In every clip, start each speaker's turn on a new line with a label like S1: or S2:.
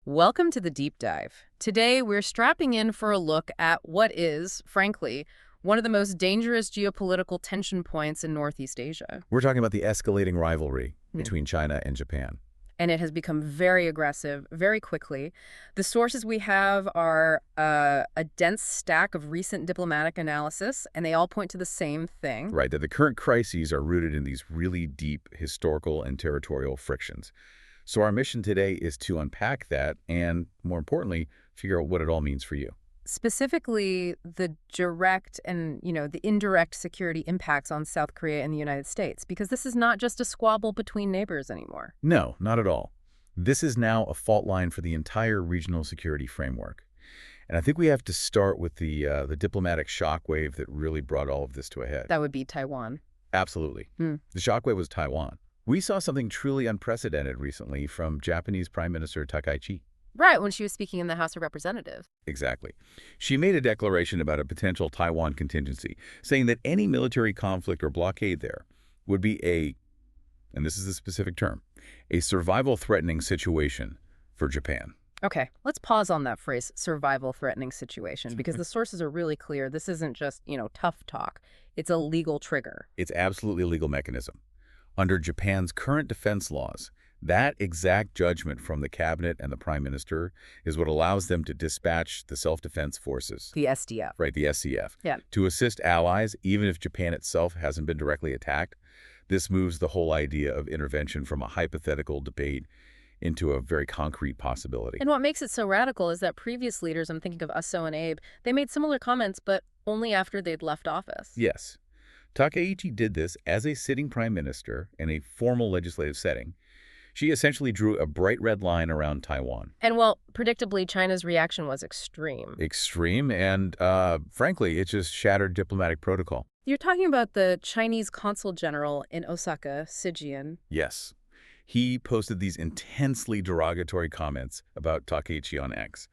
S1: Welcome to the deep dive. Today, we're strapping in for a look at what is, frankly, one of the most dangerous geopolitical tension points in Northeast Asia.
S2: We're talking about the escalating rivalry
S1: Hmm.
S2: between China and Japan.
S1: And it has become very aggressive very quickly. The sources we have are a dense stack of recent diplomatic analysis, and they all point to the same thing.
S2: Right, that the current crises are rooted in these really deep historical and territorial frictions. So our mission today is to unpack that and, more importantly, figure out what it all means for you.
S1: Specifically, the direct and, the indirect security impacts on South Korea and the United States, because this is not just a squabble between neighbors anymore.
S2: No, not at all. This is now a fault line for the entire regional security framework. And I think we have to start with the diplomatic shockwave that really brought all of this to a head.
S1: That would be Taiwan.
S2: Absolutely.
S1: Hmm.
S2: The shockwave was Taiwan. We saw something truly unprecedented recently from Japanese Prime Minister Takaichi.
S1: Right, when she was speaking in the House of Representatives.
S2: Exactly. She made a declaration about a potential Taiwan contingency, saying that any military conflict or blockade there would be and this is the specific term, a survival-threatening situation for Japan.
S1: Okay, let's pause on that phrase, survival-threatening situation, because the sources are really clear. This isn't just, tough talk. It's a legal trigger.
S2: It's absolutely a legal mechanism. Under Japan's current defense laws, that exact judgment from the cabinet and the prime minister is what allows them to dispatch the self-defense forces.
S1: The SDF.
S2: Right, the SCF.
S1: Yeah.
S2: To assist allies, even if Japan itself hasn't been directly attacked. This moves the whole idea of intervention from a hypothetical debate into a very concrete possibility.
S1: And what makes it so radical is that previous leaders, I'm thinking of Aso and Abe, they made similar comments, but only after they'd left office.
S2: Yes. Takaichi did this as a sitting prime minister in a formal legislative setting. She essentially drew a bright red line around Taiwan.
S1: And, well, predictably, China's reaction was extreme.
S2: Extreme, and frankly, it just shattered diplomatic protocol.
S1: You're talking about the Chinese consul general in Osaka, Sijian.
S2: Yes. He posted these intensely derogatory comments about Takaichi on X.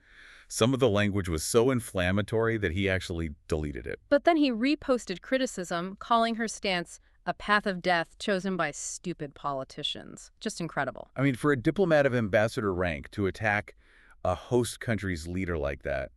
S2: Some of the language was so inflammatory that he actually deleted it.
S1: But then he reposted criticism, calling her stance a path of death chosen by stupid politicians. Just incredible.
S2: I mean, for a diplomat of ambassador rank to attack a host country's leader like that,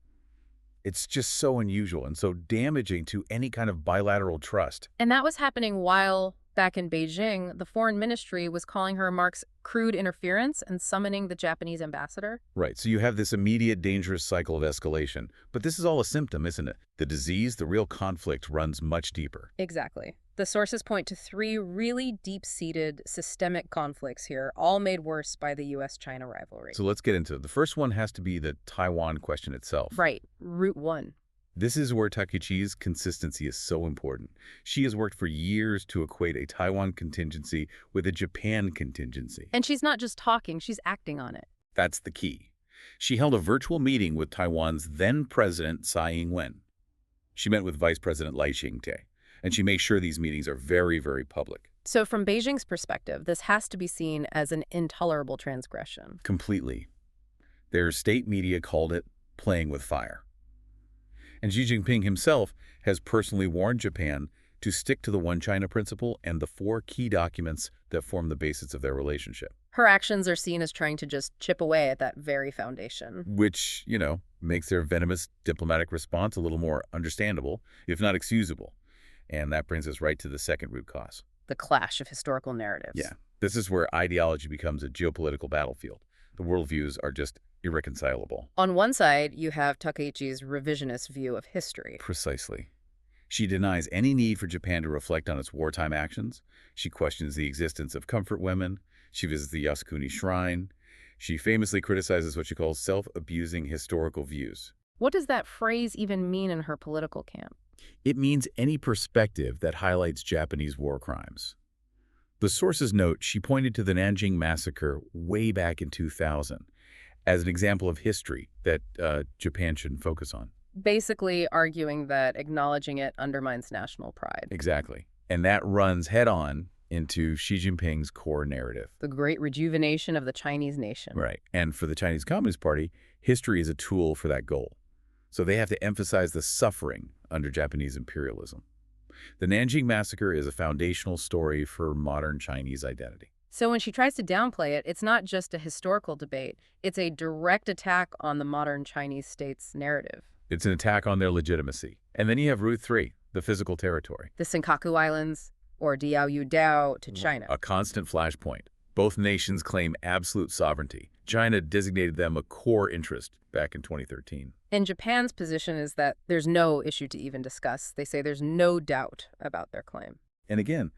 S2: it's just so unusual and so damaging to any kind of bilateral trust.
S1: And that was happening while, back in Beijing, the foreign ministry was calling her remarks crude interference and summoning the Japanese ambassador.
S2: Right, so you have this immediate dangerous cycle of escalation. But this is all a symptom, isn't it? The disease, the real conflict, runs much deeper.
S1: Exactly. The sources point to three really deep-seated systemic conflicts here, all made worse by the U.S.-China rivalry.
S2: So let's get into it. The first one has to be the Taiwan question itself.
S1: Right, Route 1.
S2: This is where Takaichi's consistency is so important. She has worked for years to equate a Taiwan contingency with a Japan contingency.
S1: And she's not just talking, she's acting on it.
S2: That's the key. She held a virtual meeting with Taiwan's then-president Tsai Ing-wen. She met with Vice President Lai Ching-te, and she makes sure these meetings are very, very public.
S1: So from Beijing's perspective, this has to be seen as an intolerable transgression.
S2: Completely. Their state media called it playing with fire. And Xi Jinping himself has personally warned Japan to stick to the One China principle and the 4 key documents that form the basis of their relationship.
S1: Her actions are seen as trying to just chip away at that very foundation.
S2: Which, makes their venomous diplomatic response a little more understandable, if not excusable. And that brings us right to the second root cause.
S1: The clash of historical narratives.
S2: Yeah, this is where ideology becomes a geopolitical battlefield. The worldviews are just irreconcilable.
S1: On one side, you have Takaichi's revisionist view of history.
S2: Precisely. She denies any need for Japan to reflect on its wartime actions. She questions the existence of comfort women. She visits the Yasukuni Shrine. She famously criticizes what she calls self-abusing historical views.
S1: What does that phrase even mean in her political camp?
S2: It means any perspective that highlights Japanese war crimes. The sources note she pointed to the Nanjing Massacre way back in 2000 as an example of history that Japan shouldn't focus on.
S1: Basically arguing that acknowledging it undermines national pride.
S2: Exactly. And that runs head-on into Xi Jinping's core narrative.
S1: The great rejuvenation of the Chinese nation.
S2: Right. And for the Chinese Communist Party, history is a tool for that goal. So they have to emphasize the suffering under Japanese imperialism. The Nanjing Massacre is a foundational story for modern Chinese identity.
S1: So when she tries to downplay it, it's not just a historical debate. It's a direct attack on the modern Chinese state's narrative.
S2: It's an attack on their legitimacy. And then you have Route 3, the physical territory.
S1: The Senkaku Islands, or Diaoyudao to China.
S2: A constant flashpoint. Both nations claim absolute sovereignty. China designated them a core interest back in 2013.
S1: And Japan's position is that there's no issue to even discuss. They say there's no doubt about their claim.
S2: And again,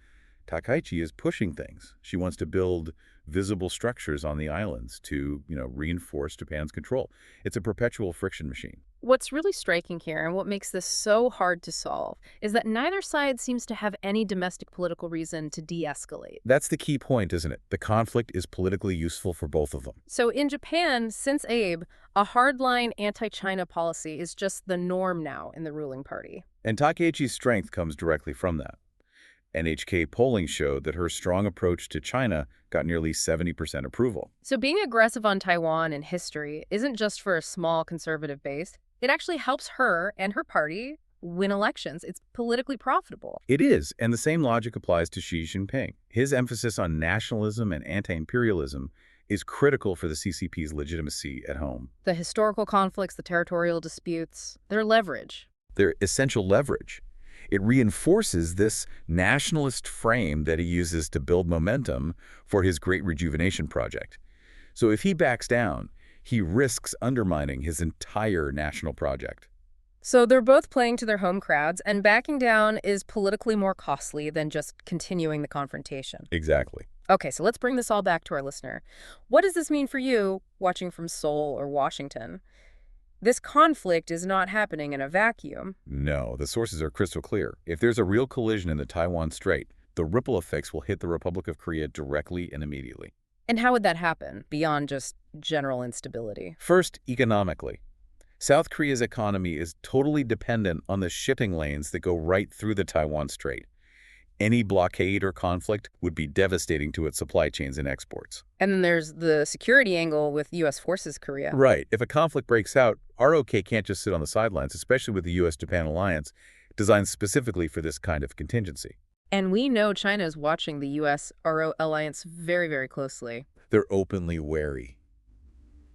S2: Takaichi is pushing things. She wants to build visible structures on the islands to, reinforce Japan's control. It's a perpetual friction machine.
S1: What's really striking here, and what makes this so hard to solve, is that neither side seems to have any domestic political reason to de-escalate.
S2: That's the key point, isn't it? The conflict is politically useful for both of them.
S1: So in Japan, since Abe, a hardline anti-China policy is just the norm now in the ruling party.
S2: And Takaichi's strength comes directly from that. NHK polling showed that her strong approach to China got nearly 70% approval.
S1: So being aggressive on Taiwan in history isn't just for a small conservative base. It actually helps her and her party win elections. It's politically profitable.
S2: It is, and the same logic applies to Xi Jinping. His emphasis on nationalism and anti-imperialism is critical for the CCP's legitimacy at home.
S1: The historical conflicts, the territorial disputes, they're leverage.
S2: They're essential leverage. It reinforces this nationalist frame that he uses to build momentum for his Great Rejuvenation project. So if he backs down, he risks undermining his entire national project.
S1: So they're both playing to their home crowds, and backing down is politically more costly than just continuing the confrontation.
S2: Exactly.
S1: Okay, so let's bring this all back to our listener. What does this mean for you, watching from Seoul or Washington? This conflict is not happening in a vacuum.
S2: No, the sources are crystal clear. If there's a real collision in the Taiwan Strait, the ripple effects will hit the Republic of Korea directly and immediately.
S1: And how would that happen, beyond just general instability?
S2: First, economically. South Korea's economy is totally dependent on the shipping lanes that go right through the Taiwan Strait. Any blockade or conflict would be devastating to its supply chains and exports.
S1: And then there's the security angle with U.S. Forces Korea.
S2: Right. If a conflict breaks out, ROK can't just sit on the sidelines, especially with the U.S.-Japan alliance, designed specifically for this kind of contingency.
S1: And we know China is watching the U.S.-RO alliance very, very closely.
S2: They're openly wary,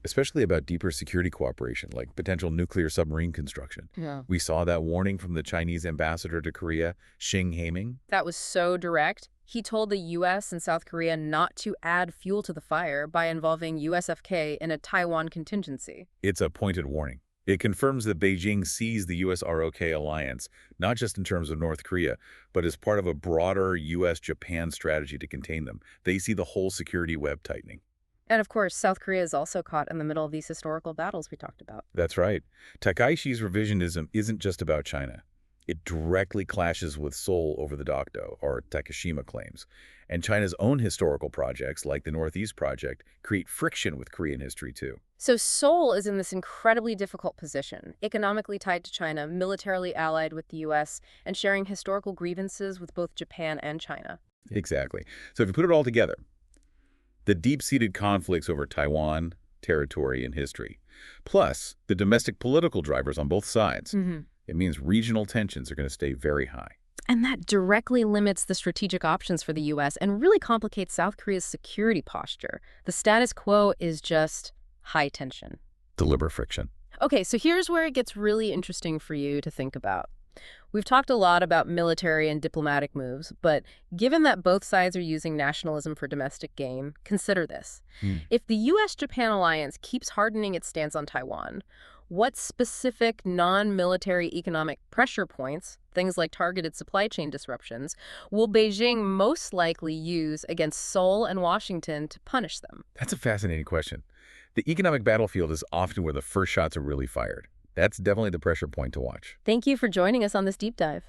S2: especially about deeper security cooperation, like potential nuclear submarine construction.
S1: Yeah.
S2: We saw that warning from the Chinese ambassador to Korea, Xing Haiming.
S1: That was so direct. He told the U.S. and South Korea not to add fuel to the fire by involving USFK in a Taiwan contingency.
S2: It's a pointed warning. It confirms that Beijing sees the U.S.-ROK alliance, not just in terms of North Korea, but as part of a broader U.S.-Japan strategy to contain them. They see the whole security web tightening.
S1: And of course, South Korea is also caught in the middle of these historical battles we talked about.
S2: That's right. Takaishi's revisionism isn't just about China. It directly clashes with Seoul over the Dokdo, or Takashima claims. And China's own historical projects, like the Northeast Project, create friction with Korean history, too.
S1: So Seoul is in this incredibly difficult position, economically tied to China, militarily allied with the U.S., and sharing historical grievances with both Japan and China.
S2: Exactly. So if you put it all together, the deep-seated conflicts over Taiwan, territory, and history, plus the domestic political drivers on both sides, it means regional tensions are going to stay very high.
S1: And that directly limits the strategic options for the U.S. and really complicates South Korea's security posture. The status quo is just high tension.
S2: Deliberate friction.
S1: Okay, so here's where it gets really interesting for you to think about. We've talked a lot about military and diplomatic moves, but given that both sides are using nationalism for domestic gain, consider this. If the U.S.-Japan alliance keeps hardening its stance on Taiwan, what specific non-military economic pressure points, things like targeted supply chain disruptions, will Beijing most likely use against Seoul and Washington to punish them?
S2: That's a fascinating question. The economic battlefield is often where the first shots are really fired. That's definitely the pressure point to watch.
S1: Thank you for joining us on this deep dive.